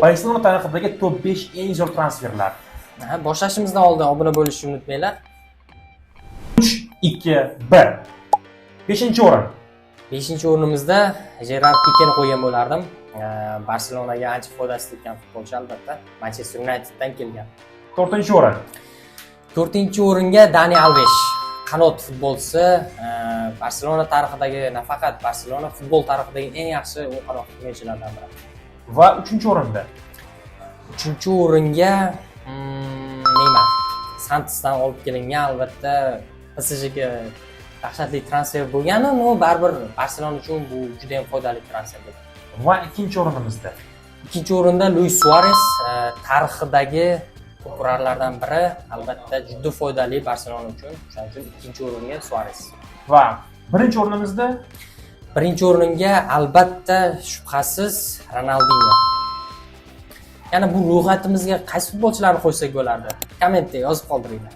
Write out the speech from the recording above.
Barselona tarixidagi top 5 eng zo'r transferlar. Boshlashimizdan oldin obuna bo'lishni unutmanglar. 3-2-1. 5-o'rin. 5-o'rinimizda Gerard Pikeni qo'ygan bo'lardim. Barselonaga ancha foydasi tekkan futbolchi albatta. Manchester Uniteddan kelgan. 4-o'rin. 4-o'ringa Dani Alves, qanot futbolchisi. Barselona tarixidagi, nafaqat Barselona futbol tarixidagi eng yaxshi o'ng qanot himoyachilardan biri. Va 3-o'rinda. 3-o'ringa Neymar. Santosdan olib kelingan, albatta PSJga dahshatli transfer bo'lgani, baribir Barselona uchun bu juda ham foydali transfer bo'ldi. Va 2-o'rinimizda. 2-o'rinda Luis Suarez, tarixidagi to'purarlardan biri, albatta juda foydali Barselona uchun. Shuning uchun 2-o'ringa Suarez. Va 1-o'rinimizda 1-o'ringa albatta shubhasiz Ronaldinho. Yana bu ro'yxatimizga qaysi futbolchilarni qo'ysak bo'lardi? Kommentda yozib qoldiringlar.